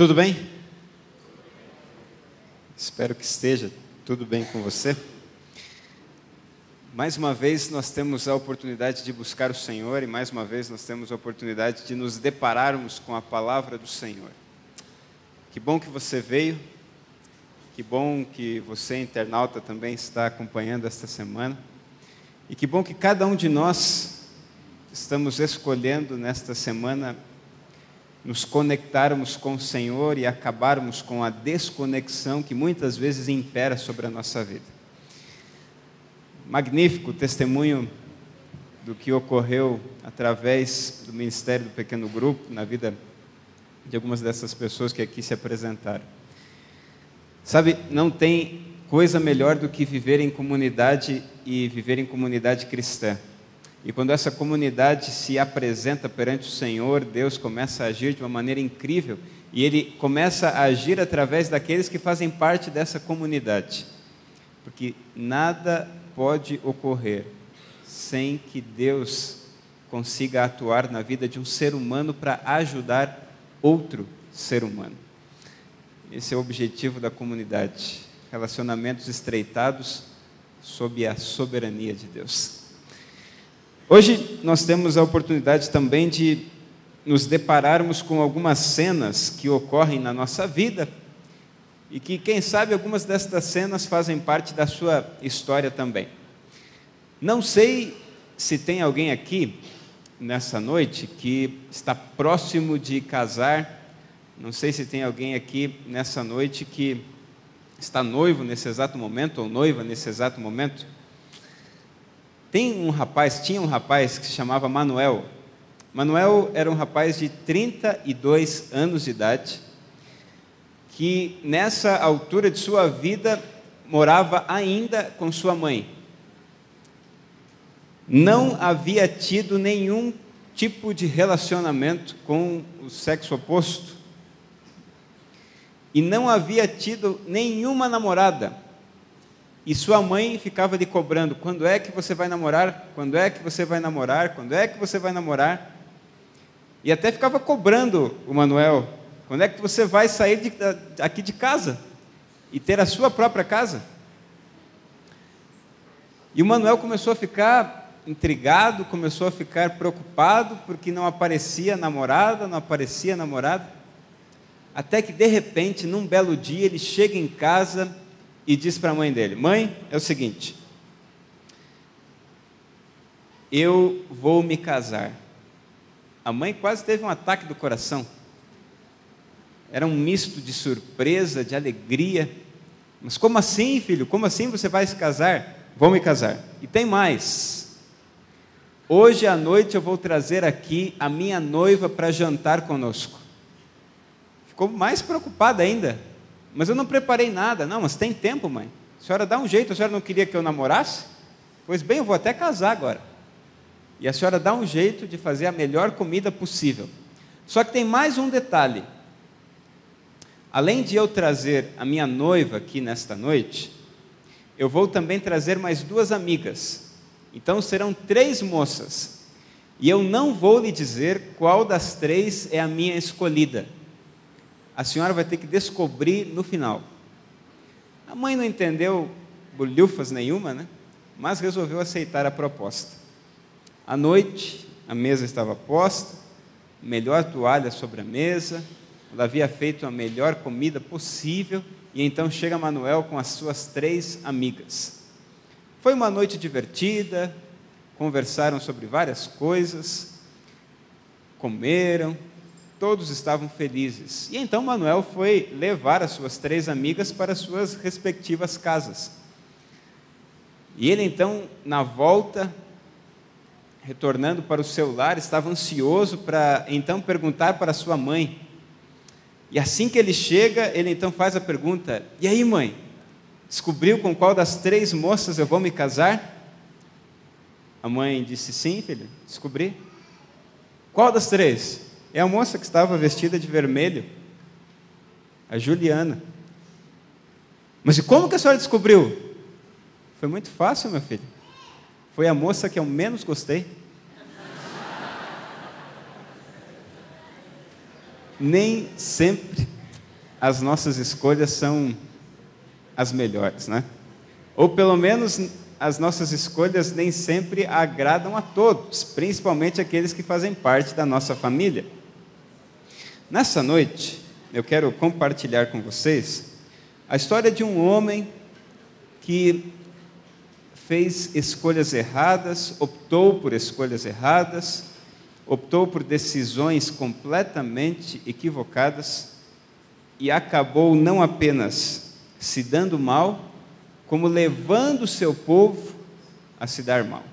Tudo bem? Espero que esteja tudo bem com você. Mais uma vez nós temos a oportunidade de buscar o Senhor e mais uma vez nós temos a oportunidade de nos depararmos com a palavra do Senhor. Que bom que você veio, que bom que você, internauta, também está acompanhando esta semana e que bom que cada um de nós estamos escolhendo nesta semana nos conectarmos com o Senhor e acabarmos com a desconexão que muitas vezes impera sobre a nossa vida. Magnífico testemunho do que ocorreu através do Ministério do Pequeno Grupo na vida de algumas dessas pessoas que aqui se apresentaram. Sabe, não tem coisa melhor do que viver em comunidade e viver em comunidade cristã. E quando essa comunidade se apresenta perante o Senhor, Deus começa a agir de uma maneira incrível e Ele começa a agir através daqueles que fazem parte dessa comunidade. Porque nada pode ocorrer sem que Deus consiga atuar na vida de um ser humano para ajudar outro ser humano. Esse é o objetivo da comunidade, relacionamentos estreitados sob a soberania de Deus. Hoje nós temos a oportunidade também de nos depararmos com algumas cenas que ocorrem na nossa vida e que, quem sabe, algumas destas cenas fazem parte da sua história também. Não sei se tem alguém aqui nessa noite que está próximo de casar, não sei se tem alguém aqui nessa noite que está noivo nesse exato momento ou noiva nesse exato momento. Tinha um rapaz que se chamava Manuel. Manuel era um rapaz de 32 anos de idade, que nessa altura de sua vida morava ainda com sua mãe. Não havia tido nenhum tipo de relacionamento com o sexo oposto. E não havia tido nenhuma namorada. E sua mãe ficava lhe cobrando: quando é que você vai namorar? Quando é que você vai namorar? Quando é que você vai namorar? E até ficava cobrando o Manuel: quando é que você vai sair aqui de casa e ter a sua própria casa? E o Manuel começou a ficar intrigado, começou a ficar preocupado, porque não aparecia namorada, até que de repente, num belo dia, ele chega em casa e diz para a mãe dele: mãe, é o seguinte, eu vou me casar. A mãe quase teve um ataque do coração. Era um misto de surpresa, de alegria. Mas como assim, filho? Como assim você vai se casar? Vou me casar. E tem mais. Hoje à noite eu vou trazer aqui a minha noiva para jantar conosco. Ficou mais preocupada ainda. Mas eu não preparei nada. Não, mas tem tempo, mãe. A senhora dá um jeito. A senhora não queria que eu namorasse? Pois bem, eu vou até casar agora. E a senhora dá um jeito de fazer a melhor comida possível. Só que tem mais um detalhe. Além de eu trazer a minha noiva aqui nesta noite, eu vou também trazer mais 2 amigas. Então serão 3 moças. E eu não vou lhe dizer qual das 3 é a minha escolhida. A senhora vai ter que descobrir no final. A mãe não entendeu bolhufas nenhuma, né? Mas resolveu aceitar a proposta. À noite, a mesa estava posta, melhor toalha sobre a mesa, ela havia feito a melhor comida possível, e então chega Manuel com as suas 3 amigas. Foi uma noite divertida, conversaram sobre várias coisas, comeram, todos estavam felizes. E então Manuel foi levar as suas 3 amigas para as suas respectivas casas. E ele então, na volta, retornando para o seu lar, estava ansioso para então perguntar para sua mãe. E assim que ele chega, ele então faz a pergunta: e aí, mãe, descobriu com qual das 3 moças eu vou me casar? A mãe disse: sim, filho, descobri. Qual das 3? É a moça que estava vestida de vermelho, a Juliana. Mas e como que a senhora descobriu? Foi muito fácil, meu filho. Foi a moça que eu menos gostei. Nem sempre as nossas escolhas são as melhores, né? Ou pelo menos as nossas escolhas nem sempre agradam a todos, principalmente aqueles que fazem parte da nossa família. Nessa noite, eu quero compartilhar com vocês a história de um homem que fez escolhas erradas, optou por escolhas erradas, optou por decisões completamente equivocadas e acabou não apenas se dando mal, como levando o seu povo a se dar mal.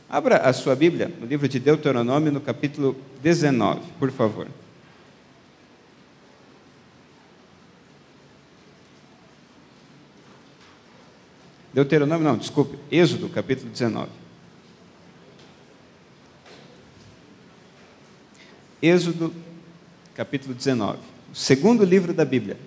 Abra a sua Bíblia no livro de Deuteronômio, no capítulo 19, por favor. Êxodo, capítulo 19. Êxodo, capítulo 19, o segundo livro da Bíblia.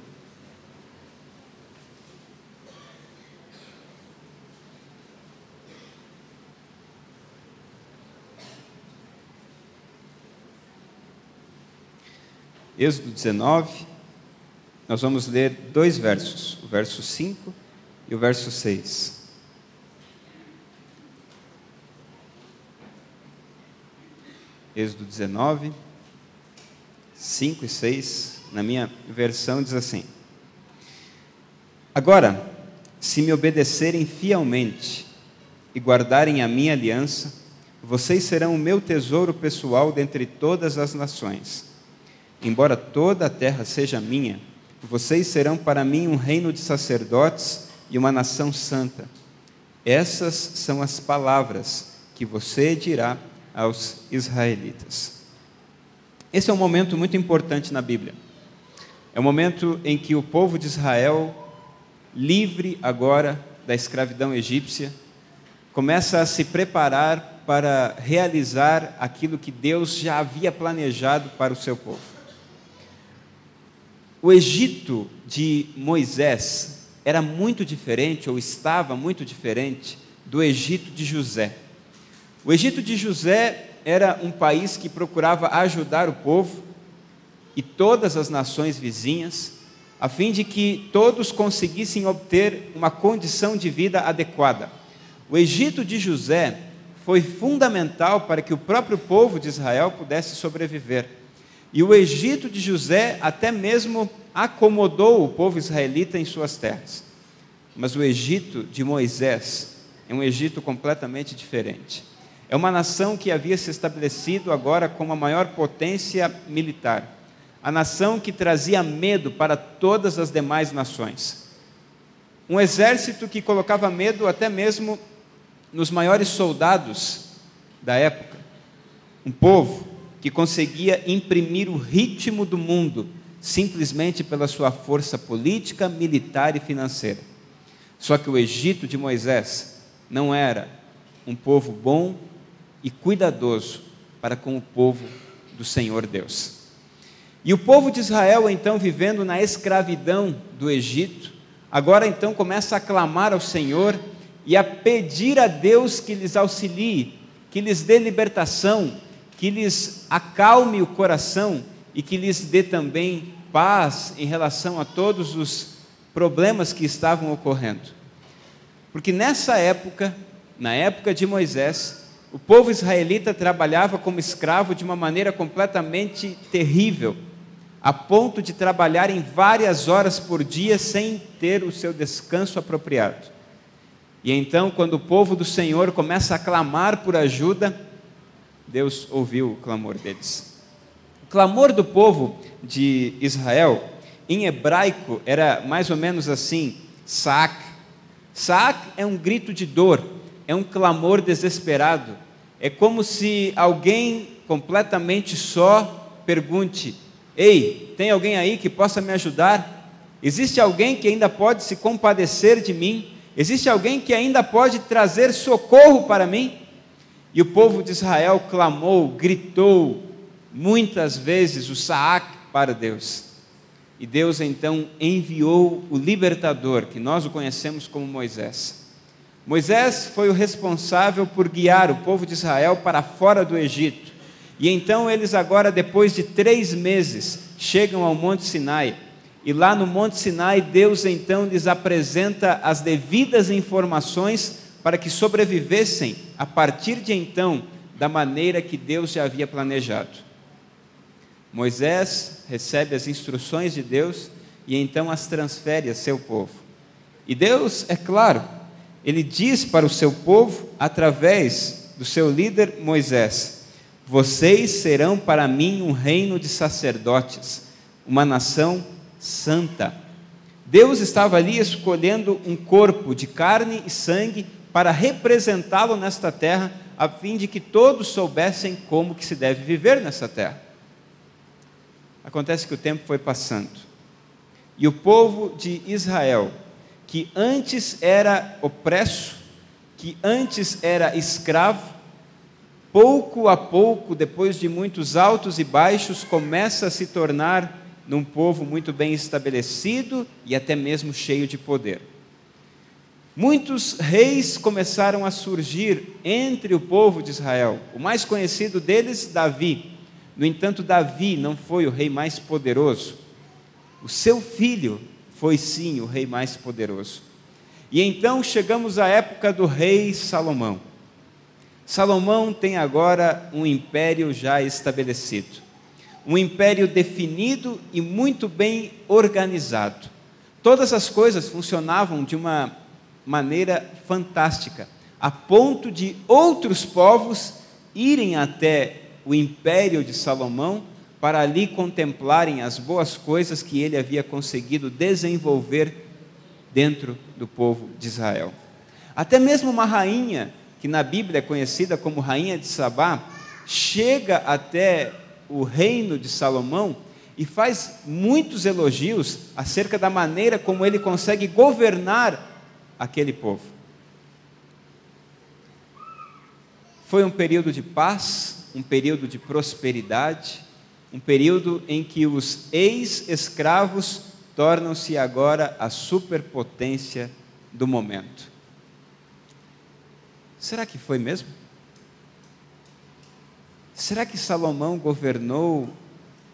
Êxodo 19, nós vamos ler dois versos, o verso 5 e o verso 6. Êxodo 19, 5 e 6, na minha versão diz assim: Agora, se me obedecerem fielmente e guardarem a minha aliança, vocês serão o meu tesouro pessoal dentre todas as nações. Embora toda a terra seja minha, vocês serão para mim um reino de sacerdotes e uma nação santa. Essas são as palavras que você dirá aos israelitas. Esse é um momento muito importante na Bíblia. É o momento em que o povo de Israel, livre agora da escravidão egípcia, começa a se preparar para realizar aquilo que Deus já havia planejado para o seu povo. O Egito de Moisés era muito diferente, ou estava muito diferente, do Egito de José. O Egito de José era um país que procurava ajudar o povo e todas as nações vizinhas, a fim de que todos conseguissem obter uma condição de vida adequada. O Egito de José foi fundamental para que o próprio povo de Israel pudesse sobreviver. E o Egito de José até mesmo acomodou o povo israelita em suas terras. Mas o Egito de Moisés é um Egito completamente diferente. É uma nação que havia se estabelecido agora como a maior potência militar. A nação que trazia medo para todas as demais nações. Um exército que colocava medo até mesmo nos maiores soldados da época. Um povo que conseguia imprimir o ritmo do mundo simplesmente pela sua força política, militar e financeira. Só que o Egito de Moisés não era um povo bom e cuidadoso para com o povo do Senhor Deus. E o povo de Israel, então, vivendo na escravidão do Egito, agora então começa a clamar ao Senhor e a pedir a Deus que lhes auxilie, que lhes dê libertação, que lhes acalme o coração e que lhes dê também paz em relação a todos os problemas que estavam ocorrendo. Porque nessa época, na época de Moisés, o povo israelita trabalhava como escravo de uma maneira completamente terrível, a ponto de trabalharem várias horas por dia sem ter o seu descanso apropriado. E então, quando o povo do Senhor começa a clamar por ajuda, Deus ouviu o clamor deles. O clamor do povo de Israel, em hebraico, era mais ou menos assim: saak. Saak é um grito de dor, é um clamor desesperado. É como se alguém completamente só pergunte: ei, tem alguém aí que possa me ajudar? Existe alguém que ainda pode se compadecer de mim? Existe alguém que ainda pode trazer socorro para mim? E o povo de Israel clamou, gritou muitas vezes o saak para Deus. E Deus então enviou o libertador, que nós o conhecemos como Moisés. Moisés foi o responsável por guiar o povo de Israel para fora do Egito. E então eles agora, depois de 3 meses, chegam ao Monte Sinai. E lá no Monte Sinai, Deus então lhes apresenta as devidas informações para que sobrevivessem a partir de então, da maneira que Deus já havia planejado. Moisés recebe as instruções de Deus e então as transfere a seu povo. E Deus, é claro, Ele diz para o seu povo, através do seu líder Moisés: vocês serão para mim um reino de sacerdotes, uma nação santa. Deus estava ali escolhendo um corpo de carne e sangue para representá-lo nesta terra, a fim de que todos soubessem como que se deve viver nessa terra. Acontece que o tempo foi passando, e o povo de Israel, que antes era opresso, que antes era escravo, pouco a pouco, depois de muitos altos e baixos, começa a se tornar num povo muito bem estabelecido e até mesmo cheio de poder. Muitos reis começaram a surgir entre o povo de Israel. O mais conhecido deles, Davi. No entanto, Davi não foi o rei mais poderoso. O seu filho foi sim o rei mais poderoso. E então chegamos à época do rei Salomão. Salomão tem agora um império já estabelecido. Um império definido e muito bem organizado. Todas as coisas funcionavam de uma maneira fantástica, a ponto de outros povos irem até o império de Salomão para ali contemplarem as boas coisas que ele havia conseguido desenvolver dentro do povo de Israel. Até mesmo uma rainha, que na Bíblia é conhecida como Rainha de Sabá, chega até o reino de Salomão e faz muitos elogios acerca da maneira como ele consegue governar aquele povo. Foi um período de paz, um período de prosperidade, um período em que os ex-escravos tornam-se agora a superpotência do momento. Será que foi mesmo? Será que Salomão governou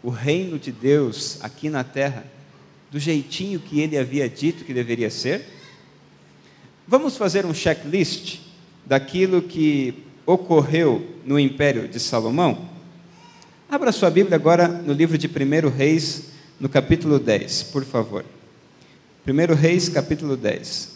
o reino de Deus aqui na terra do jeitinho que ele havia dito que deveria ser? Vamos fazer um checklist daquilo que ocorreu no império de Salomão? Abra sua Bíblia agora no livro de 1 Reis, no capítulo 10, por favor. 1 Reis, capítulo 10.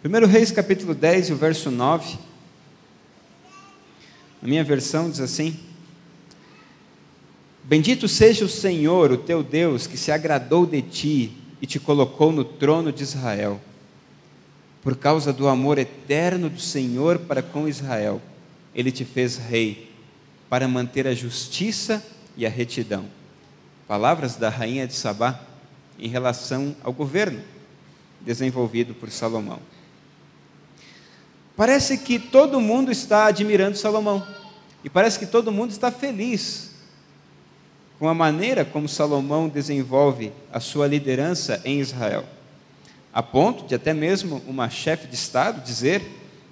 Primeiro Reis, capítulo 10, o verso 9. A minha versão diz assim: bendito seja o Senhor, o teu Deus, que se agradou de ti e te colocou no trono de Israel. Por causa do amor eterno do Senhor para com Israel, ele te fez rei, para manter a justiça e a retidão. Palavras da rainha de Sabá em relação ao governo desenvolvido por Salomão. Parece que todo mundo está admirando Salomão, e parece que todo mundo está feliz com a maneira como Salomão desenvolve a sua liderança em Israel, a ponto de até mesmo uma chefe de Estado dizer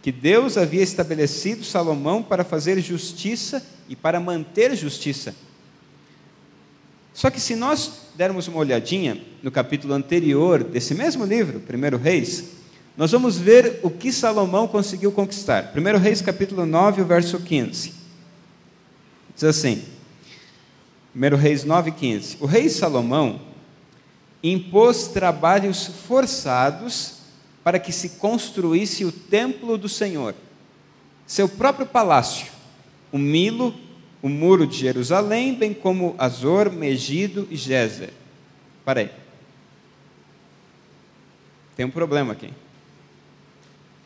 que Deus havia estabelecido Salomão para fazer justiça e para manter justiça. Só que se nós dermos uma olhadinha no capítulo anterior desse mesmo livro, 1 Reis, nós vamos ver o que Salomão conseguiu conquistar. 1 Reis capítulo 9, o verso 15. Diz assim, 1 Reis 9, 15. O rei Salomão impôs trabalhos forçados para que se construísse o templo do Senhor, seu próprio palácio, o Milo, o muro de Jerusalém, bem como Azor, Megido e Gézer. Para aí. Tem um problema aqui.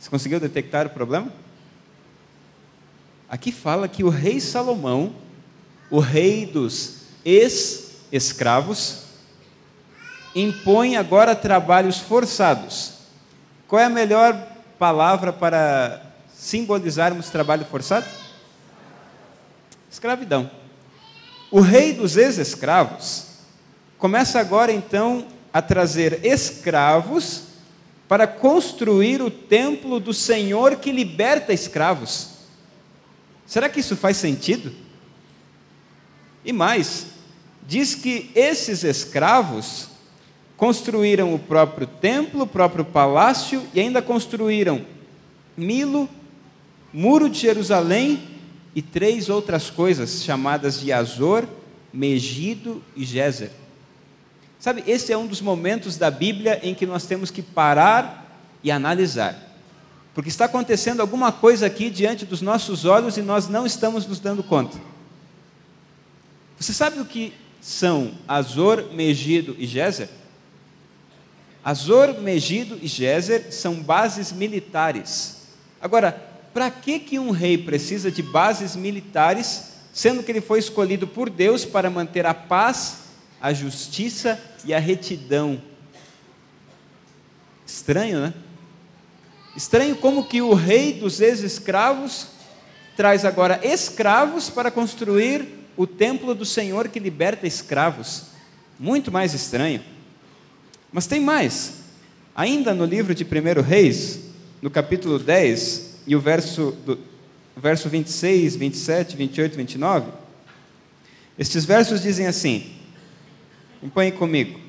Você conseguiu detectar o problema? Aqui fala que o rei Salomão, o rei dos ex-escravos, impõe agora trabalhos forçados. Qual é a melhor palavra para simbolizarmos trabalho forçado? Escravidão. O rei dos ex-escravos começa agora então a trazer escravos para construir o templo do Senhor que liberta escravos. Será que isso faz sentido? E mais, diz que esses escravos construíram o próprio templo, o próprio palácio e ainda construíram Milo, Muro de Jerusalém e 3 outras coisas chamadas de Azor, Megido e Gézer. Sabe, esse é um dos momentos da Bíblia em que nós temos que parar e analisar, porque está acontecendo alguma coisa aqui diante dos nossos olhos e nós não estamos nos dando conta. Você sabe o que são Azor, Megido e Gézer? Azor, Megido e Gézer são bases militares. Agora, para que um rei precisa de bases militares, sendo que ele foi escolhido por Deus para manter a paz, a justiça e a retidão? Estranho, né? Estranho como que o rei dos ex-escravos traz agora escravos para construir o templo do Senhor que liberta escravos. Muito mais estranho. Mas tem mais. Ainda no livro de 1 Reis, no capítulo 10, e o verso 26, 27, 28 e 29, estes versos dizem assim, acompanhe comigo,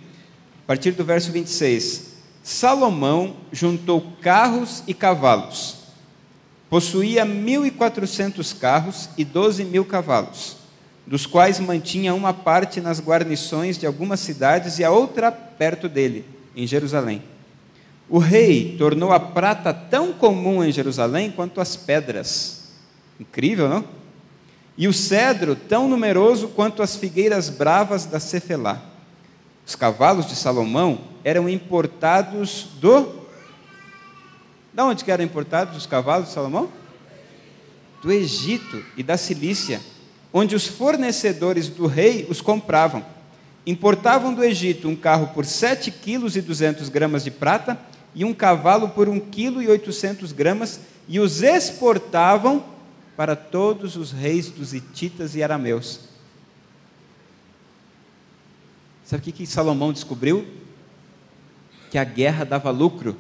a partir do verso 26, Salomão juntou carros e cavalos, possuía 1.400 carros e 12.000 cavalos, dos quais mantinha uma parte nas guarnições de algumas cidades e a outra perto dele, em Jerusalém. O rei tornou a prata tão comum em Jerusalém quanto as pedras. Incrível, não? E o cedro tão numeroso quanto as figueiras bravas da Cefelá. Os cavalos de Salomão eram importados Da onde que eram importados os cavalos de Salomão? Do Egito e da Cilícia, onde os fornecedores do rei os compravam. Importavam do Egito um carro por 7,2 kg de prata e um cavalo por 1,8 kg, e os exportavam para todos os reis dos hititas e arameus. Sabe o que Salomão descobriu? Que a guerra dava lucro.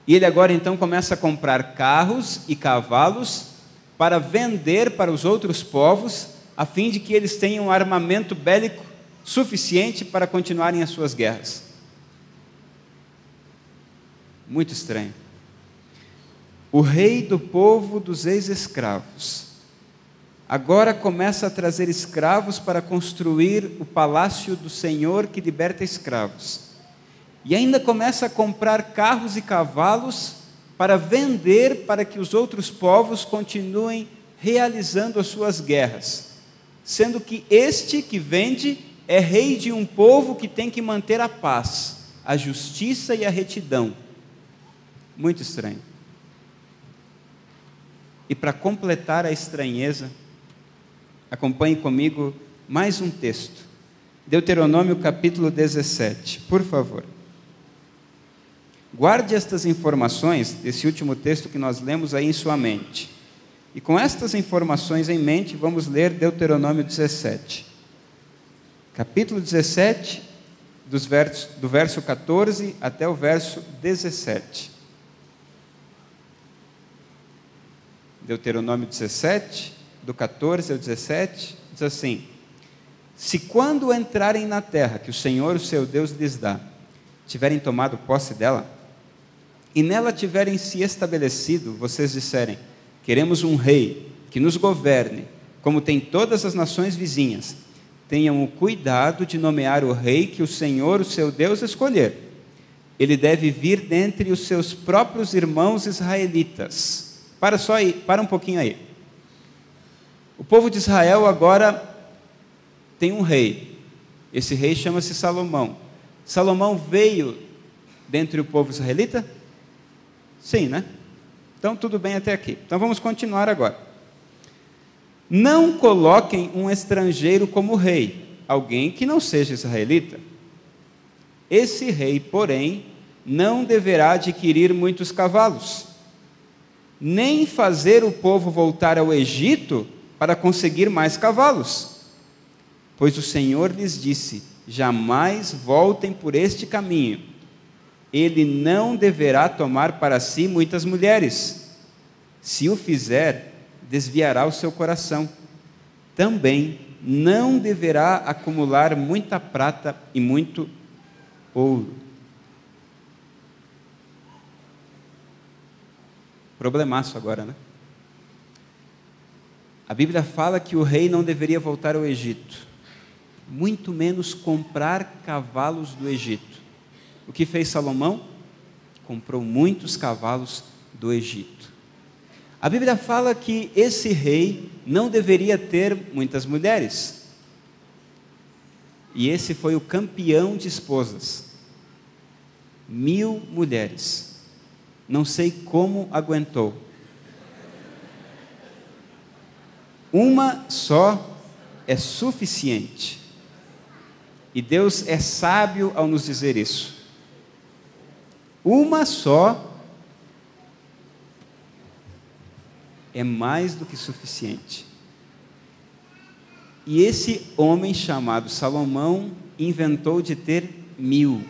E ele agora então começa a comprar carros e cavalos para vender para os outros povos, a fim de que eles tenham armamento bélico suficiente para continuarem as suas guerras. Muito estranho. O rei do povo dos ex-escravos agora começa a trazer escravos para construir o palácio do Senhor que liberta escravos. E ainda começa a comprar carros e cavalos para vender para que os outros povos continuem realizando as suas guerras, sendo que este que vende é rei de um povo que tem que manter a paz, a justiça e a retidão. Muito estranho. E para completar a estranheza, acompanhe comigo mais um texto. Deuteronômio capítulo 17, por favor. Guarde estas informações desse último texto que nós lemos aí em sua mente. E com estas informações em mente, vamos ler Deuteronômio 17. Capítulo 17, do verso 14 até o verso 17. Deuteronômio 17, do 14 ao 17, diz assim: Se quando entrarem na terra que o Senhor, o seu Deus, lhes dá, tiverem tomado posse dela, e nela tiverem se estabelecido, vocês disserem: queremos um rei que nos governe, como tem todas as nações vizinhas, tenham o cuidado de nomear o rei que o Senhor, o seu Deus, escolher. Ele deve vir dentre os seus próprios irmãos israelitas. Para um pouquinho aí. O povo de Israel agora tem um rei. Esse rei chama-se Salomão. Salomão veio dentre o povo israelita? Sim, né? Então tudo bem até aqui. Então vamos continuar agora. Não coloquem um estrangeiro como rei, alguém que não seja israelita. Esse rei, porém, não deverá adquirir muitos cavalos, nem fazer o povo voltar ao Egito para conseguir mais cavalos. Pois o Senhor lhes disse: jamais voltem por este caminho. ele não deverá tomar para si muitas mulheres. Se o fizer, desviará o seu coração. Também não deverá acumular muita prata e muito ouro. Problemaço agora, né? A Bíblia fala que o rei não deveria voltar ao Egito, muito menos comprar cavalos do Egito. O que fez Salomão? Comprou muitos cavalos do Egito. A Bíblia fala que esse rei não deveria ter muitas mulheres. E esse foi o campeão de esposas. 1000 mulheres. Não sei como aguentou. Uma só é suficiente. E Deus é sábio ao nos dizer isso. Uma só é mais do que suficiente. E esse homem chamado Salomão inventou de ter 1000.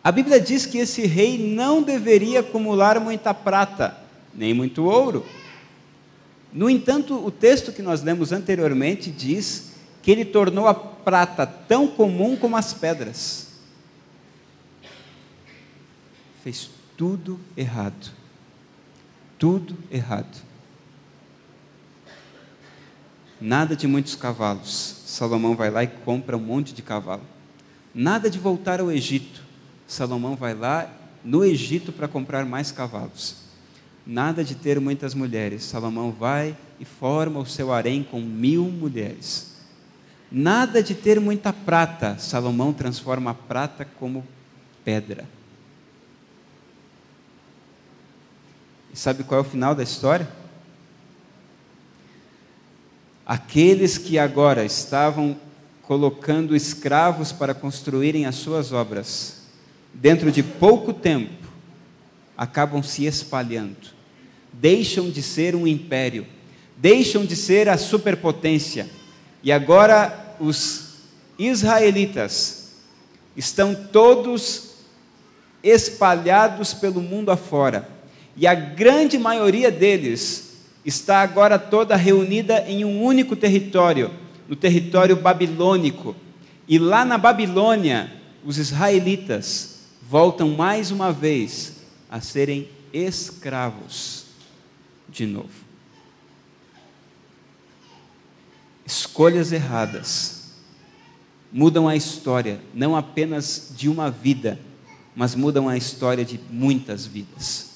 A Bíblia diz que esse rei não deveria acumular muita prata, nem muito ouro. No entanto, o texto que nós lemos anteriormente diz que ele tornou a prata tão comum como as pedras. Fez tudo errado. Tudo errado. Nada de muitos cavalos. Salomão vai lá e compra um monte de cavalo. Nada de voltar ao Egito. Salomão vai lá no Egito para comprar mais cavalos. Nada de ter muitas mulheres. Salomão vai e forma o seu harém com 1000 mulheres. Nada de ter muita prata. Salomão transforma a prata como pedra. E sabe qual é o final da história? Aqueles que agora estavam colocando escravos para construírem as suas obras, dentro de pouco tempo, acabam se espalhando. Deixam de ser um império, deixam de ser a superpotência, e agora os israelitas estão todos espalhados pelo mundo afora, e a grande maioria deles está agora toda reunida em um único território, no território babilônico, e lá na Babilônia, os israelitas voltam mais uma vez a serem escravos de novo. Escolhas erradas mudam a história, não apenas de uma vida, mas mudam a história de muitas vidas.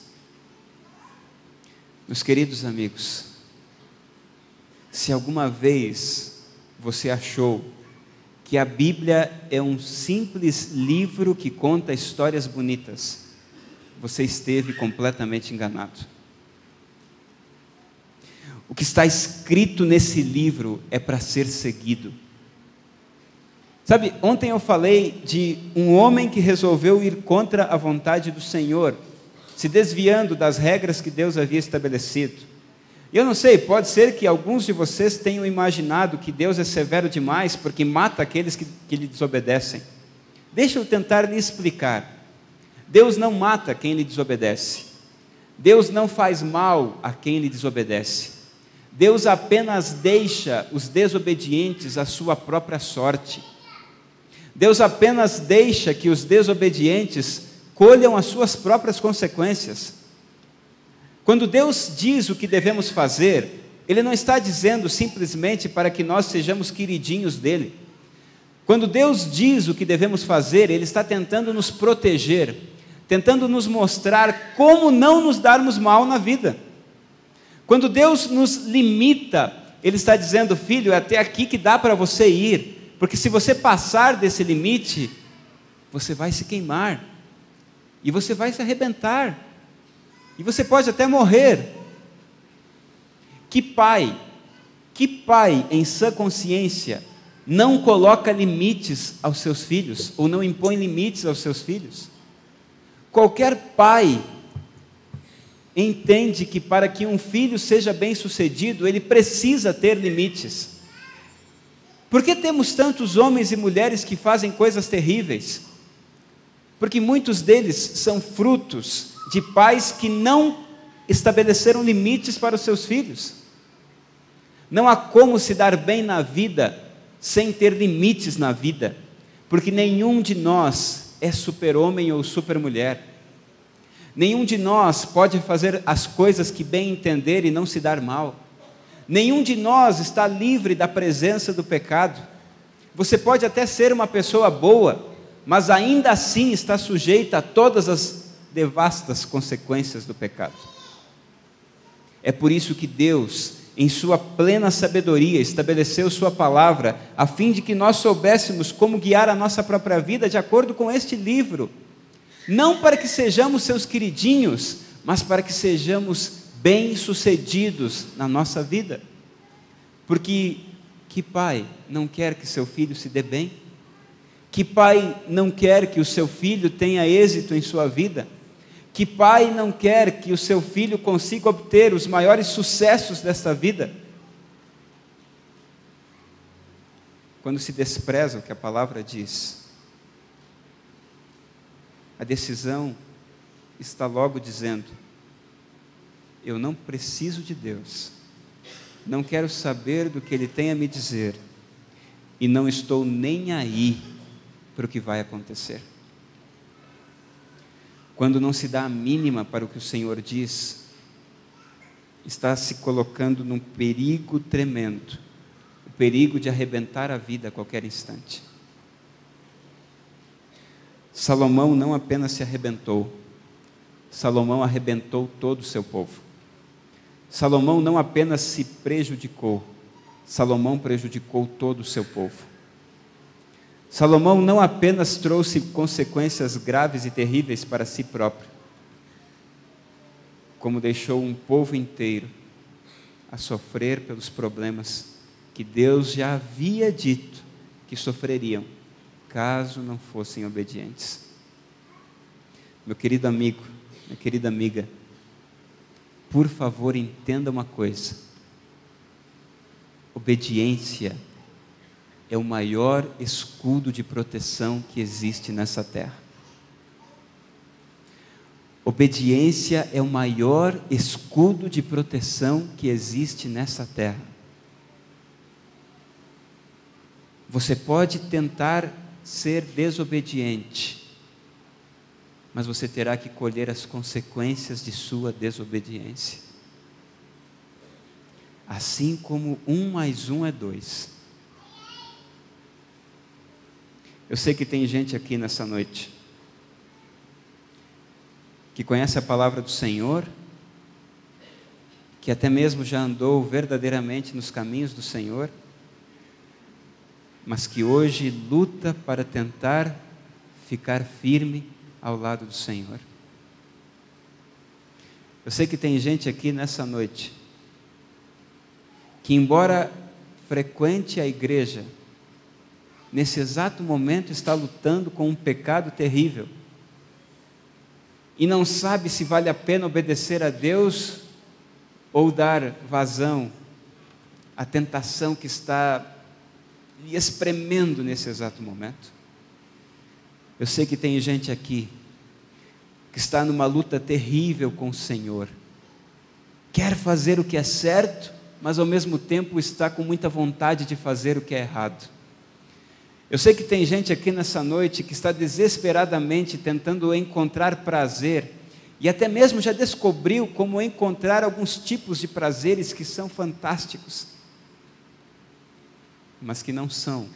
Meus queridos amigos, se alguma vez você achou que a Bíblia é um simples livro que conta histórias bonitas, você esteve completamente enganado. O que está escrito nesse livro é para ser seguido. Sabe, ontem eu falei de um homem que resolveu ir contra a vontade do Senhor, se desviando das regras que Deus havia estabelecido. E eu não sei, pode ser que alguns de vocês tenham imaginado que Deus é severo demais porque mata aqueles que lhe desobedecem. Deixa eu tentar lhe explicar. Deus não mata quem lhe desobedece. Deus não faz mal a quem lhe desobedece. Deus apenas deixa os desobedientes à sua própria sorte. Deus apenas deixa que os desobedientes colham as suas próprias consequências. Quando Deus diz o que devemos fazer, Ele não está dizendo simplesmente para que nós sejamos queridinhos dEle. Quando Deus diz o que devemos fazer, Ele está tentando nos proteger, tentando nos mostrar como não nos darmos mal na vida. Quando Deus nos limita, Ele está dizendo: filho, é até aqui que dá para você ir, porque se você passar desse limite, você vai se queimar, e você vai se arrebentar, e você pode até morrer. Que pai em sã consciência não coloca limites aos seus filhos, ou não impõe limites aos seus filhos? Qualquer pai entende que para que um filho seja bem-sucedido, ele precisa ter limites. Por que temos tantos homens e mulheres que fazem coisas terríveis? Porque muitos deles são frutos de pais que não estabeleceram limites para os seus filhos. Não há como se dar bem na vida sem ter limites na vida, porque nenhum de nós é super-homem ou super-mulher. Nenhum de nós pode fazer as coisas que bem entender e não se dar mal. Nenhum de nós está livre da presença do pecado. Você pode até ser uma pessoa boa, mas ainda assim está sujeita a todas as devastas consequências do pecado. É por isso que Deus, em sua plena sabedoria, estabeleceu sua palavra, a fim de que nós soubéssemos como guiar a nossa própria vida de acordo com este livro. Não para que sejamos seus queridinhos, mas para que sejamos bem-sucedidos na nossa vida. Porque que pai não quer que seu filho se dê bem? Que pai não quer que o seu filho tenha êxito em sua vida? Que pai não quer que o seu filho consiga obter os maiores sucessos desta vida? Quando se despreza o que a palavra diz, a decisão está logo dizendo: eu não preciso de Deus, não quero saber do que Ele tem a me dizer, e não estou nem aí para o que vai acontecer. Quando não se dá a mínima para o que o Senhor diz, está se colocando num perigo tremendo, o perigo de arrebentar a vida a qualquer instante. Salomão não apenas se arrebentou, Salomão arrebentou todo o seu povo. Salomão não apenas se prejudicou, Salomão prejudicou todo o seu povo. Salomão não apenas trouxe consequências graves e terríveis para si próprio, como deixou um povo inteiro a sofrer pelos problemas que Deus já havia dito que sofreriam, caso não fossem obedientes. Meu querido amigo, minha querida amiga, por favor, entenda uma coisa: obediência é o maior escudo de proteção que existe nessa terra. Obediência é o maior escudo de proteção que existe nessa terra. Você pode tentar ser desobediente, mas você terá que colher as consequências de sua desobediência. Assim como 1 mais 1 é 2. Eu sei que tem gente aqui nessa noite que conhece a palavra do Senhor, que até mesmo já andou verdadeiramente nos caminhos do Senhor, mas que hoje luta para tentar ficar firme ao lado do Senhor. Eu sei que tem gente aqui nessa noite que, embora frequente a igreja, nesse exato momento está lutando com um pecado terrível e não sabe se vale a pena obedecer a Deus ou dar vazão à tentação que está lhe espremendo nesse exato momento. Eu sei que tem gente aqui que está numa luta terrível com o Senhor, quer fazer o que é certo, mas ao mesmo tempo está com muita vontade de fazer o que é errado. Eu sei que tem gente aqui nessa noite que está desesperadamente tentando encontrar prazer, e até mesmo já descobriu como encontrar alguns tipos de prazeres que são fantásticos, mas que não são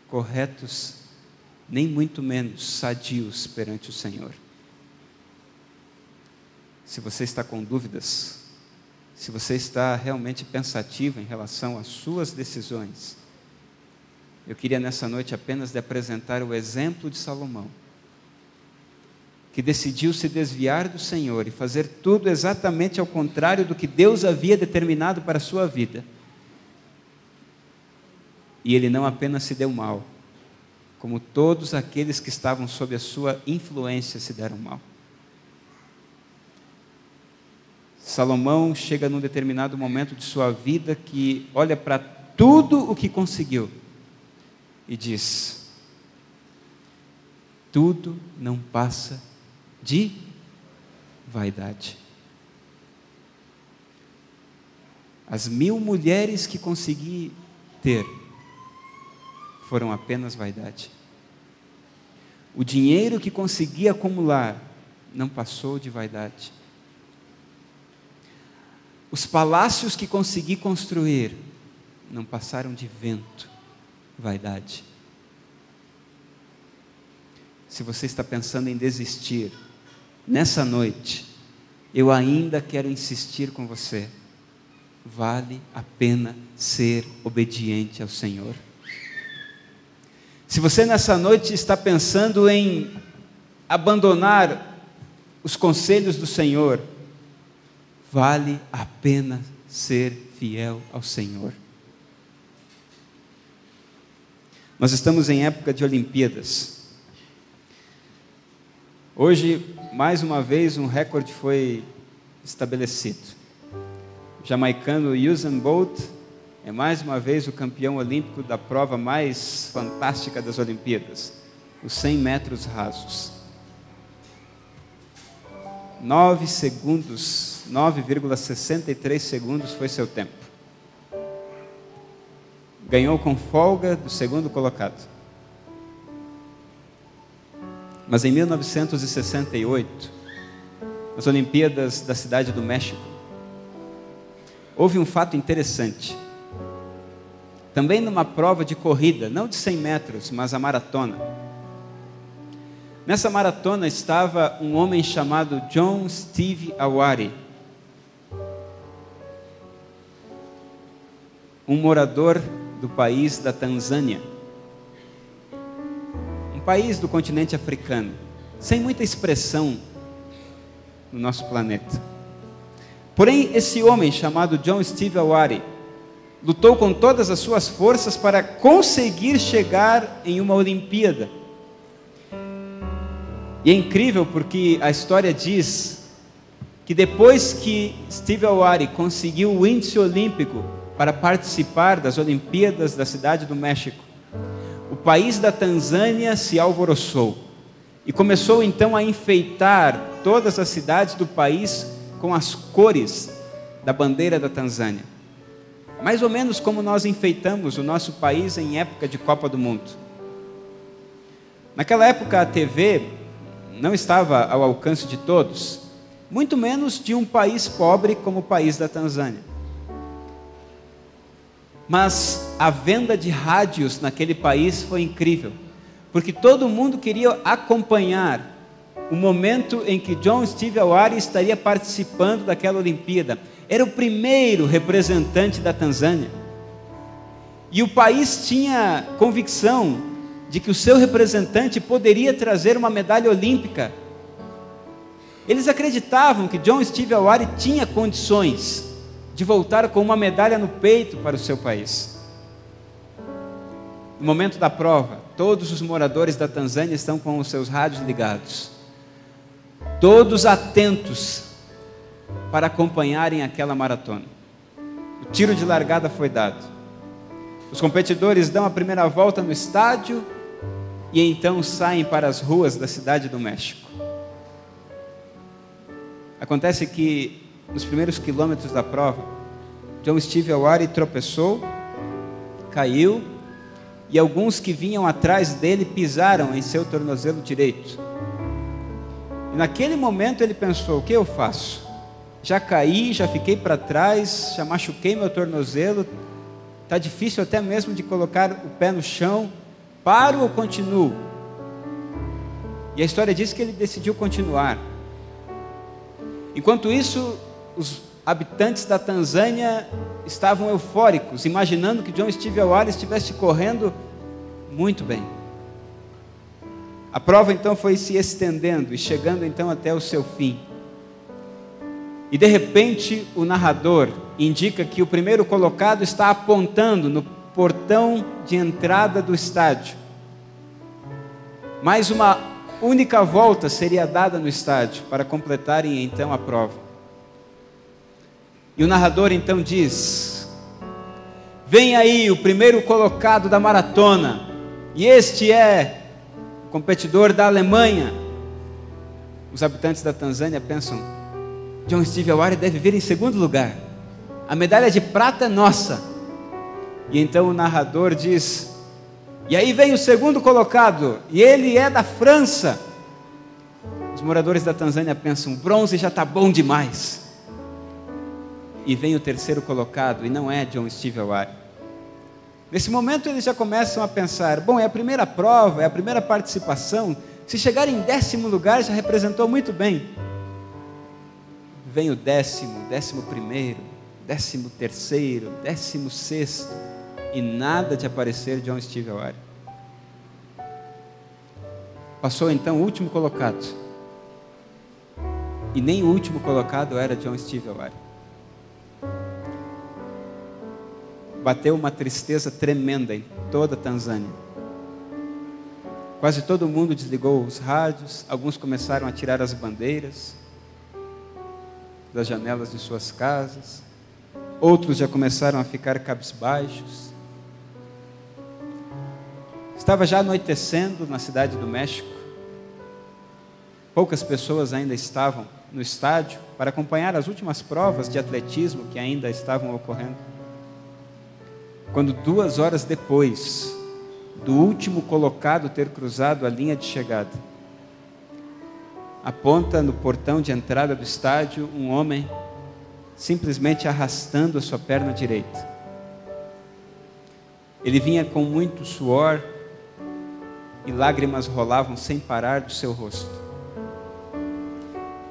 corretos, nem muito menos sadios perante o Senhor. Se você está com dúvidas, se você está realmente pensativo em relação às suas decisões, eu queria nessa noite apenas lhe apresentar o exemplo de Salomão, que decidiu se desviar do Senhor e fazer tudo exatamente ao contrário do que Deus havia determinado para a sua vida. E ele não apenas se deu mal, como todos aqueles que estavam sob a sua influência se deram mal. Salomão chega num determinado momento de sua vida que olha para tudo o que conseguiu e diz: tudo não passa de vaidade. As 1000 mulheres que consegui ter foram apenas vaidade. O dinheiro que consegui acumular não passou de vaidade. Os palácios que consegui construir não passaram de vento, vaidade. Se você está pensando em desistir, nessa noite, eu ainda quero insistir com você. Vale a pena ser obediente ao Senhor. Se você nessa noite está pensando em abandonar os conselhos do Senhor, vale a pena ser fiel ao Senhor. Nós estamos em época de Olimpíadas. Hoje, mais uma vez, um recorde foi estabelecido. O jamaicano Usain Bolt é mais uma vez o campeão olímpico da prova mais fantástica das Olimpíadas, os 100 metros rasos. 9,63 segundos foi seu tempo. Ganhou com folga do segundo colocado. Mas em 1968, nas Olimpíadas da Cidade do México, houve um fato interessante. Também numa prova de corrida, não de 100 metros, mas a maratona. Nessa maratona estava um homem chamado John Steve Awari, um morador do país da Tanzânia, um país do continente africano, sem muita expressão no nosso planeta. Porém, esse homem chamado John Steve Awari lutou com todas as suas forças para conseguir chegar em uma Olimpíada. E é incrível porque a história diz que depois que Steve Awari conseguiu o índice olímpico para participar das Olimpíadas da Cidade do México, o país da Tanzânia se alvoroçou e começou então a enfeitar todas as cidades do país com as cores da bandeira da Tanzânia. Mais ou menos como nós enfeitamos o nosso país em época de Copa do Mundo. Naquela época a TV não estava ao alcance de todos, muito menos de um país pobre como o país da Tanzânia. Mas a venda de rádios naquele país foi incrível, porque todo mundo queria acompanhar o momento em que John Steve Awari estaria participando daquela Olimpíada. Era o primeiro representante da Tanzânia. E o país tinha convicção de que o seu representante poderia trazer uma medalha olímpica. Eles acreditavam que John Steve Awari tinha condições de voltar com uma medalha no peito para o seu país. No momento da prova, todos os moradores da Tanzânia estão com os seus rádios ligados, todos atentos para acompanharem aquela maratona. O tiro de largada foi dado. Os competidores dão a primeira volta no estádio e então saem para as ruas da Cidade do México. Acontece que nos primeiros quilômetros da prova, John Steve Awari tropeçou, caiu, e alguns que vinham atrás dele pisaram em seu tornozelo direito. E naquele momento ele pensou: o que eu faço? Já caí, já fiquei para trás, já machuquei meu tornozelo, está difícil até mesmo de colocar o pé no chão, paro ou continuo? E a história diz que ele decidiu continuar. Enquanto isso, os habitantes da Tanzânia estavam eufóricos, imaginando que John Steve Awari estivesse correndo muito bem. A prova então foi se estendendo e chegando então até o seu fim. E de repente o narrador indica que o primeiro colocado está apontando no portão de entrada do estádio. Mais uma única volta seria dada no estádio para completarem então a prova. E o narrador então diz: vem aí o primeiro colocado da maratona, e este é competidor da Alemanha. Os habitantes da Tanzânia pensam: John Steve Awary deve vir em segundo lugar, a medalha de prata é nossa. E então o narrador diz: e aí vem o segundo colocado, e ele é da França. Os moradores da Tanzânia pensam: bronze já está bom demais. E vem o terceiro colocado, e não é John Steve Awary. Nesse momento eles já começam a pensar: bom, é a primeira prova, é a primeira participação, se chegar em 10º lugar já representou muito bem. Vem o 10º, 11º, 13º, 16º, e nada de aparecer John Steve Awary. Passou então o último colocado, e nem o último colocado era John Steve Awary. Bateu uma tristeza tremenda em toda a Tanzânia. Quase todo mundo desligou os rádios, alguns começaram a tirar as bandeiras das janelas de suas casas, outros já começaram a ficar cabisbaixos. Estava já anoitecendo na cidade do México. Poucas pessoas ainda estavam no estádio para acompanhar as últimas provas de atletismo que ainda estavam ocorrendo. Quando 2 horas depois do último colocado ter cruzado a linha de chegada, aponta no portão de entrada do estádio um homem simplesmente arrastando a sua perna direita. Ele vinha com muito suor e lágrimas rolavam sem parar do seu rosto.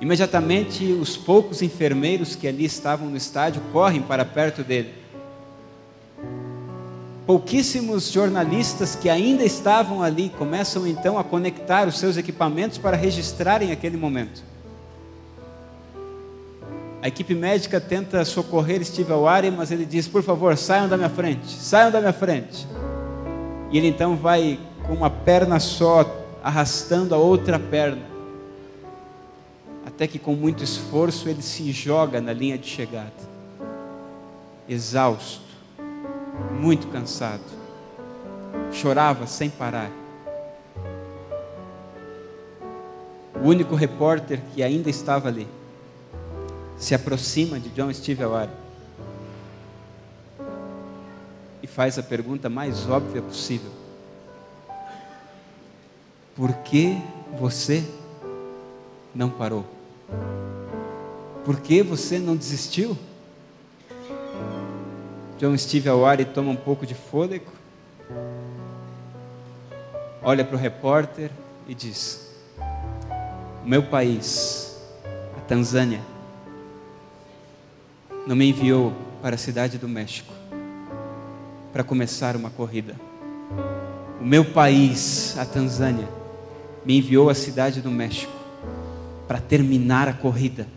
Imediatamente os poucos enfermeiros que ali estavam no estádio correm para perto dele. Pouquíssimos jornalistas que ainda estavam ali começam então a conectar os seus equipamentos para registrarem aquele momento. A equipe médica tenta socorrer Steve Awary, mas ele diz: por favor, saiam da minha frente, saiam da minha frente. E ele então vai com uma perna só, arrastando a outra perna, até que com muito esforço ele se joga na linha de chegada, exausto, muito cansado, chorava sem parar. O único repórter que ainda estava ali se aproxima de John Steve Awary e faz a pergunta mais óbvia possível: por que você não parou? Por que você não desistiu? John Steve Awary toma um pouco de fôlego, olha para o repórter e diz: o meu país, a Tanzânia, não me enviou para a cidade do México para começar uma corrida. O meu país, a Tanzânia, me enviou à cidade do México para terminar a corrida.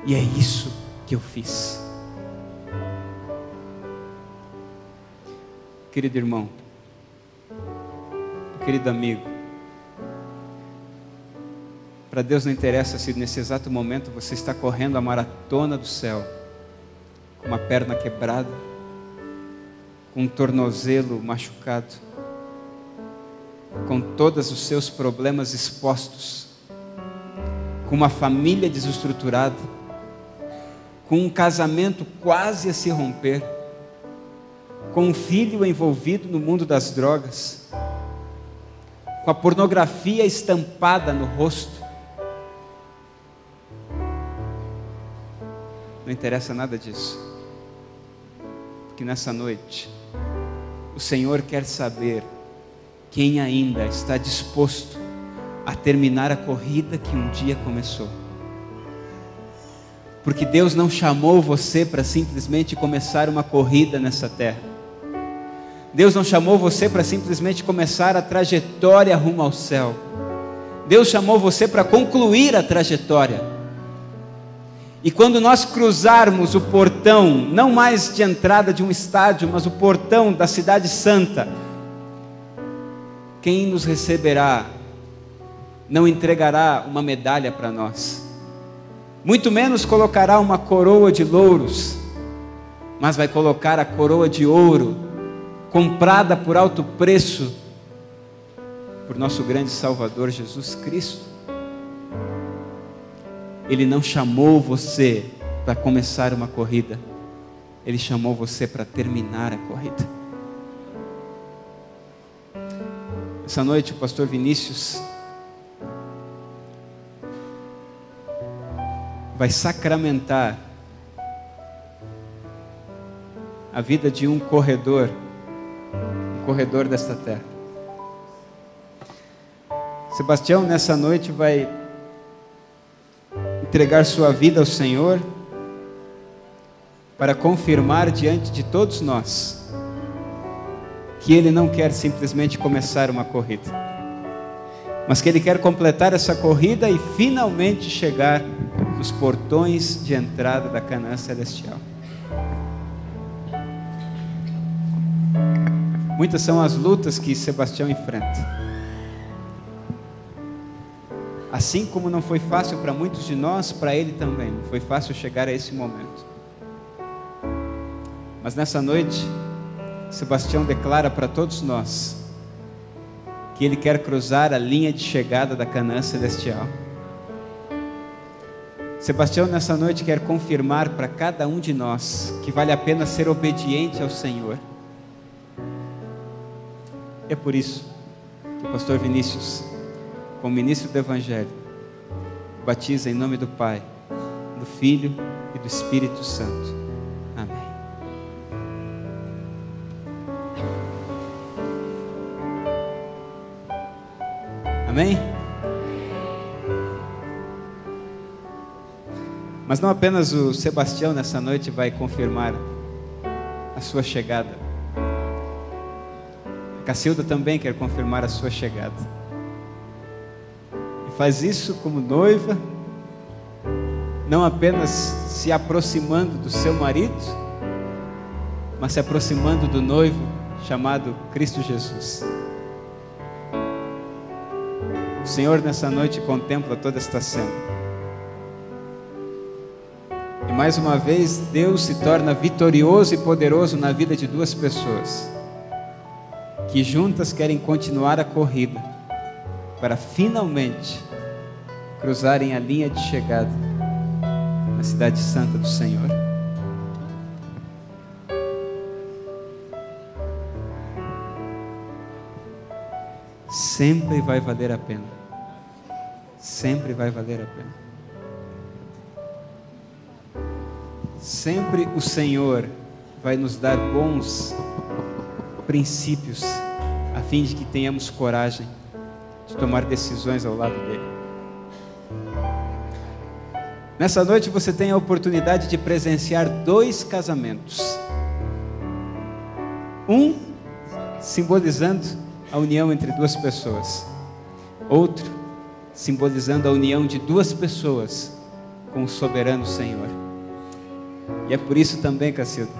E é isso que eu fiz. Querido irmão, querido amigo, para Deus não interessa se nesse exato momento você está correndo a maratona do céu, com uma perna quebrada, com um tornozelo machucado, com todos os seus problemas expostos, com uma família desestruturada, com um casamento quase a se romper, com um filho envolvido no mundo das drogas, com a pornografia estampada no rosto. Não interessa nada disso, porque nessa noite o Senhor quer saber quem ainda está disposto a terminar a corrida que um dia começou. Porque Deus não chamou você para simplesmente começar uma corrida nessa terra. Deus não chamou você para simplesmente começar a trajetória rumo ao céu. Deus chamou você para concluir a trajetória. E quando nós cruzarmos o portão, não mais de entrada de um estádio, mas o portão da cidade santa, quem nos receberá não entregará uma medalha para nós, muito menos colocará uma coroa de louros, mas vai colocar a coroa de ouro, comprada por alto preço, por nosso grande Salvador Jesus Cristo. Ele não chamou você para começar uma corrida, Ele chamou você para terminar a corrida. Essa noite o pastor Vinícius vai sacramentar a vida de um corredor desta terra. Sebastião nessa noite vai entregar sua vida ao Senhor para confirmar diante de todos nós que ele não quer simplesmente começar uma corrida, mas que ele quer completar essa corrida e finalmente chegar nos portões de entrada da Canaã Celestial. Muitas são as lutas que Sebastião enfrenta. Assim como não foi fácil para muitos de nós, para ele também não foi fácil chegar a esse momento. Mas nessa noite, Sebastião declara para todos nós que ele quer cruzar a linha de chegada da Canaã Celestial. Sebastião nessa noite quer confirmar para cada um de nós que vale a pena ser obediente ao Senhor. É por isso que o pastor Vinícius, como ministro do Evangelho, batiza em nome do Pai, do Filho e do Espírito Santo. Amém. Amém? Mas não apenas o Sebastião nessa noite vai confirmar a sua chegada. A Cacilda também quer confirmar a sua chegada. E faz isso como noiva, não apenas se aproximando do seu marido, mas se aproximando do noivo chamado Cristo Jesus. O Senhor nessa noite contempla toda esta cena. E mais uma vez Deus se torna vitorioso e poderoso na vida de duas pessoas que juntas querem continuar a corrida para finalmente cruzarem a linha de chegada na cidade santa do Senhor. Sempre vai valer a pena. Sempre vai valer a pena. Sempre o Senhor vai nos dar bons princípios, a fim de que tenhamos coragem de tomar decisões ao lado dele. Nessa noite você tem a oportunidade de presenciar 2 casamentos. Um simbolizando a união entre 2 pessoas. Outro simbolizando a união de 2 pessoas com o soberano Senhor. E é por isso também, Cacilda,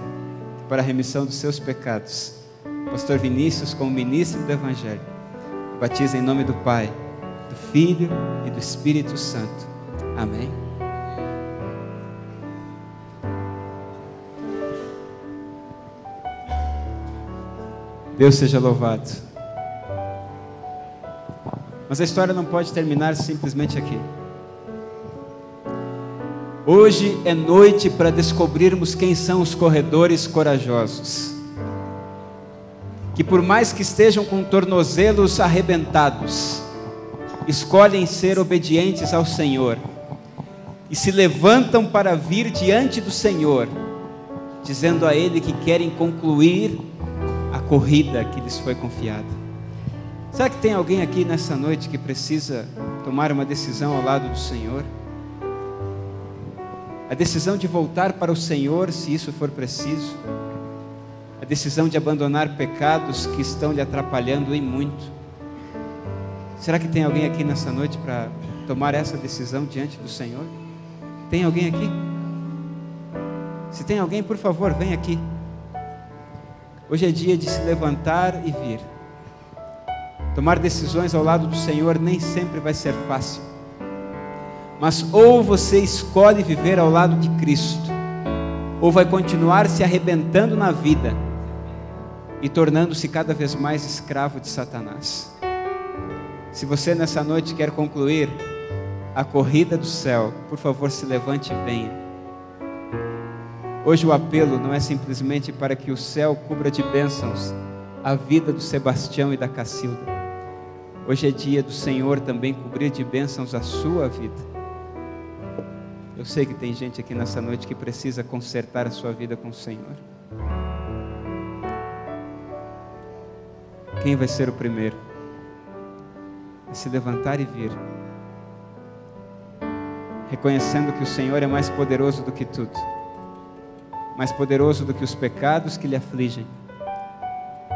que para a remissão dos seus pecados, o pastor Vinícius, como ministro do Evangelho, batiza em nome do Pai, do Filho e do Espírito Santo. Amém. Deus seja louvado. Mas a história não pode terminar simplesmente aqui. Hoje é noite para descobrirmos quem são os corredores corajosos, que por mais que estejam com tornozelos arrebentados, escolhem ser obedientes ao Senhor e se levantam para vir diante do Senhor, dizendo a Ele que querem concluir a corrida que lhes foi confiada. Será que tem alguém aqui nessa noite que precisa tomar uma decisão ao lado do Senhor? A decisão de voltar para o Senhor, se isso for preciso. A decisão de abandonar pecados que estão lhe atrapalhando em muito. Será que tem alguém aqui nessa noite para tomar essa decisão diante do Senhor? Tem alguém aqui? Se tem alguém, por favor, vem aqui. Hoje é dia de se levantar e vir. Tomar decisões ao lado do Senhor nem sempre vai ser fácil. Mas ou você escolhe viver ao lado de Cristo, ou vai continuar se arrebentando na vida e tornando-se cada vez mais escravo de Satanás. Se você nessa noite quer concluir a corrida do céu, por favor, se levante e venha. Hoje o apelo não é simplesmente para que o céu cubra de bênçãos a vida do Sebastião e da Cacilda. Hoje é dia do Senhor também cobrir de bênçãos a sua vida. Eu sei que tem gente aqui nessa noite que precisa consertar a sua vida com o Senhor. Quem vai ser o primeiro a se levantar e vir, reconhecendo que o Senhor é mais poderoso do que tudo, mais poderoso do que os pecados que lhe afligem,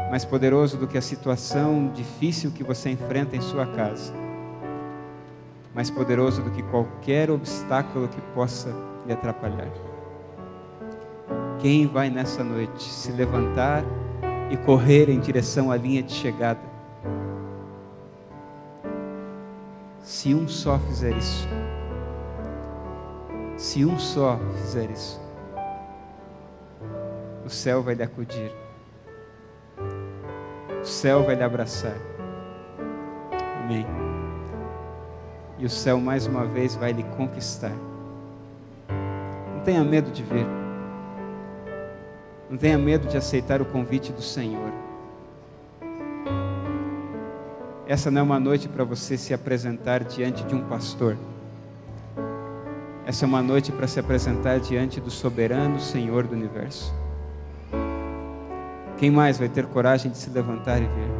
mais poderoso do que a situação difícil que você enfrenta em sua casa, mais poderoso do que qualquer obstáculo que possa lhe atrapalhar. Quem vai nessa noite se levantar e correr em direção à linha de chegada? Se um só fizer isso, se um só fizer isso, o céu vai lhe acudir, o céu vai lhe abraçar. Amém. E o céu mais uma vez vai lhe conquistar. Não tenha medo de vir. Não tenha medo de aceitar o convite do Senhor. Essa não é uma noite para você se apresentar diante de um pastor. Essa é uma noite para se apresentar diante do soberano Senhor do universo. Quem mais vai ter coragem de se levantar e vir?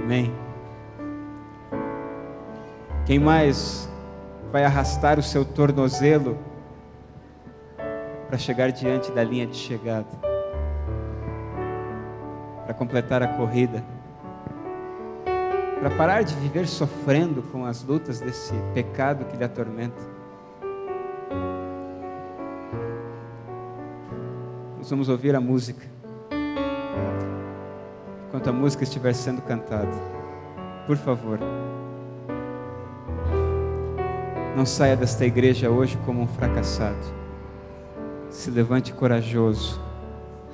Amém. Quem mais vai arrastar o seu tornozelo para chegar diante da linha de chegada, para completar a corrida, para parar de viver sofrendo com as lutas desse pecado que lhe atormenta? Nós vamos ouvir a música. Enquanto a música estiver sendo cantada, por favor, não saia desta igreja hoje como um fracassado. Se levante corajoso,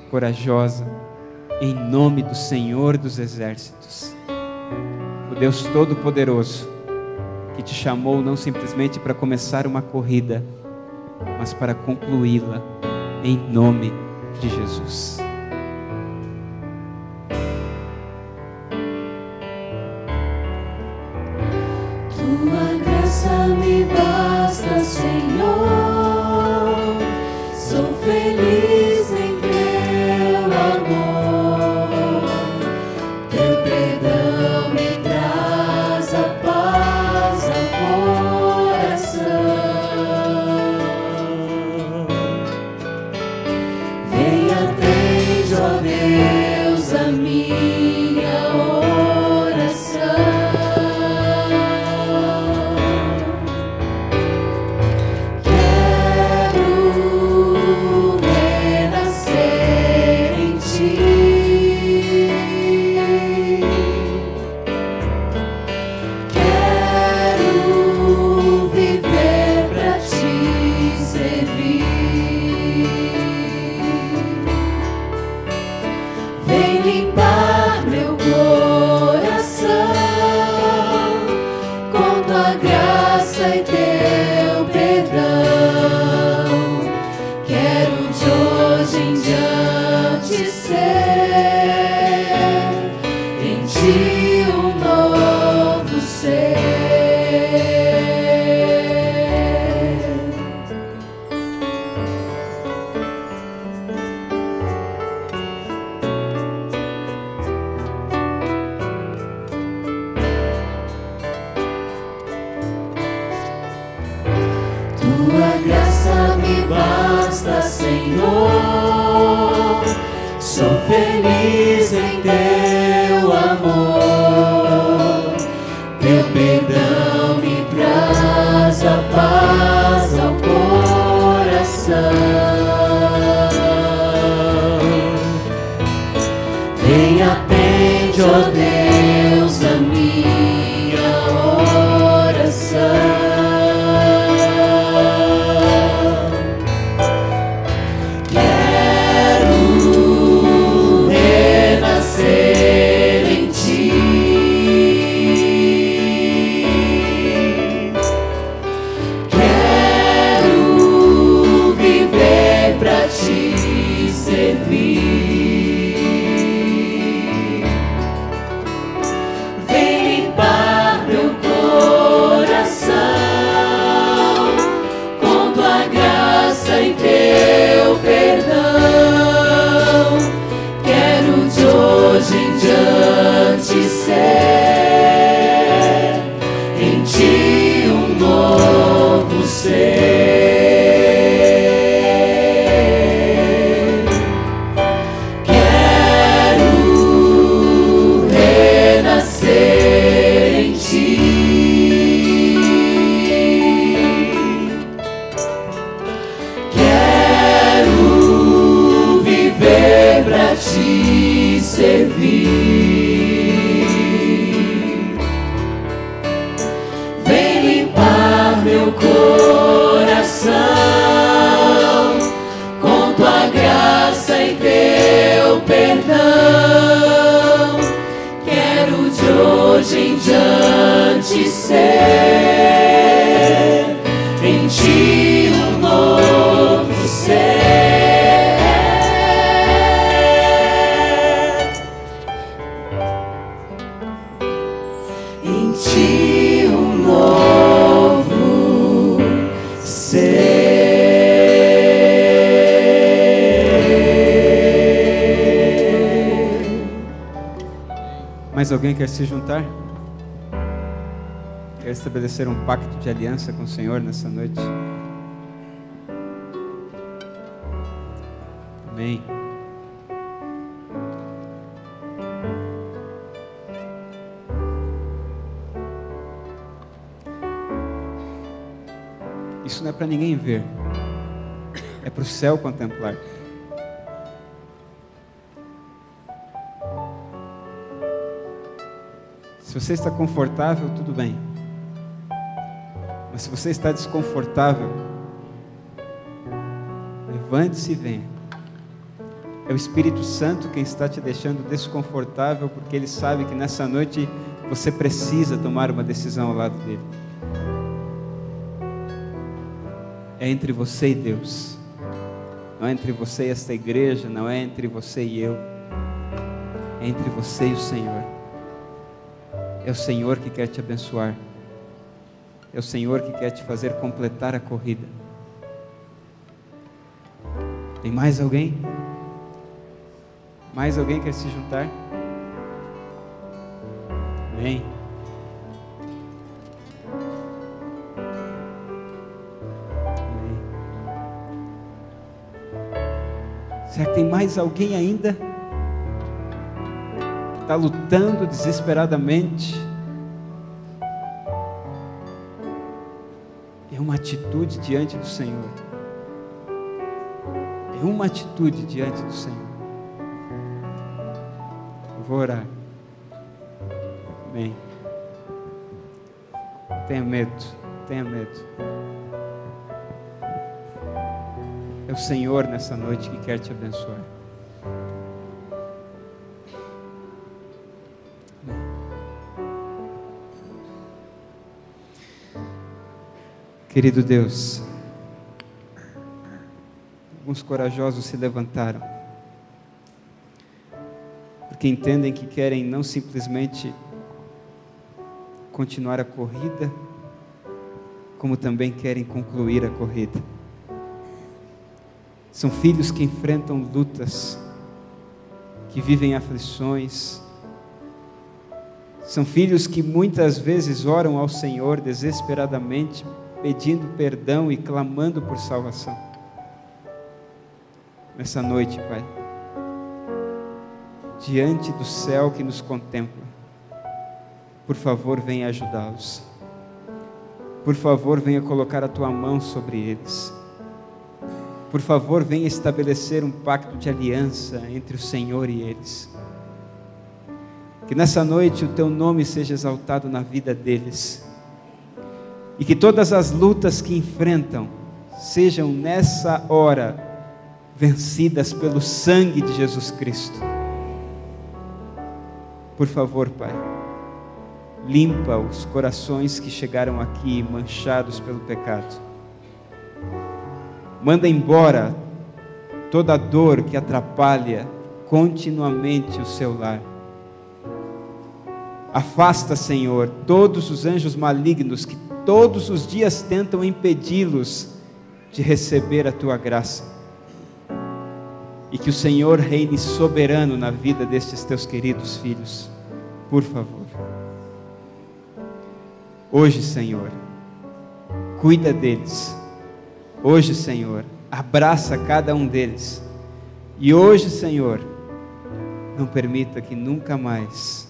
corajosa, em nome do Senhor dos Exércitos, o Deus Todo-Poderoso, que te chamou não simplesmente para começar uma corrida, mas para concluí-la, em nome de Jesus. Tua graça me basta, Senhor. Sou feliz em teu amor. Teu perdão me traz a paz ao coração. Vem, atende, ó Deus, a minha oração. Feliz em teu amor, teu perdão me traz a paz ao coração. Vem, atende, ó Deus, a minha oração. Quero renascer em ti. te ser, em ti um novo ser, em ti um novo ser. Mais alguém quer se juntar? Quer estabelecer um pacto de aliança com o Senhor nessa noite? Amém. Isso não é para ninguém ver, é para o céu contemplar. Se você está confortável, tudo bem. Mas se você está desconfortável, levante-se e venha. É o Espírito Santo quem está te deixando desconfortável, porque Ele sabe que nessa noite você precisa tomar uma decisão ao lado dEle. É entre você e Deus. Não é entre você e esta igreja, não é entre você e eu. É entre você e o Senhor. É o Senhor que quer te abençoar. É o Senhor que quer te fazer completar a corrida. Tem mais alguém? Mais alguém quer se juntar? Amém. Amém. Será que tem mais alguém ainda? Está lutando desesperadamente. É uma atitude diante do Senhor. É uma atitude diante do Senhor. Eu vou orar. Amém. Tenha medo, tenha medo. É o Senhor nessa noite que quer te abençoar. Querido Deus, alguns corajosos se levantaram, porque entendem que querem não simplesmente continuar a corrida, como também querem concluir a corrida. São filhos que enfrentam lutas, que vivem aflições. São filhos que muitas vezes oram ao Senhor desesperadamente, pedindo perdão e clamando por salvação. Nessa noite, Pai, diante do céu que nos contempla, por favor, venha ajudá-los. Por favor, venha colocar a Tua mão sobre eles. Por favor, venha estabelecer um pacto de aliança entre o Senhor e eles. Que nessa noite o Teu nome seja exaltado na vida deles. E que todas as lutas que enfrentam sejam nessa hora vencidas pelo sangue de Jesus Cristo. Por favor, Pai, limpa os corações que chegaram aqui manchados pelo pecado. Manda embora toda a dor que atrapalha continuamente o seu lar. Afasta, Senhor, todos os anjos malignos que todos os dias tentam impedi-los de receber a Tua graça. E que o Senhor reine soberano na vida destes Teus queridos filhos, por favor. Hoje, Senhor, cuida deles. Hoje, Senhor, abraça cada um deles. E hoje, Senhor, não permita que nunca mais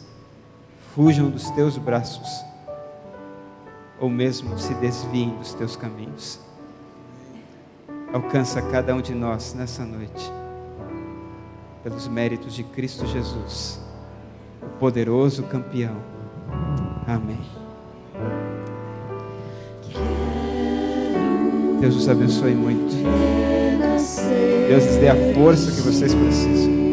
fujam dos Teus braços, ou mesmo se desviem dos Teus caminhos. Alcança cada um de nós nessa noite, pelos méritos de Cristo Jesus, o poderoso campeão. Amém. Deus os abençoe muito. Deus lhes dê a força que vocês precisam.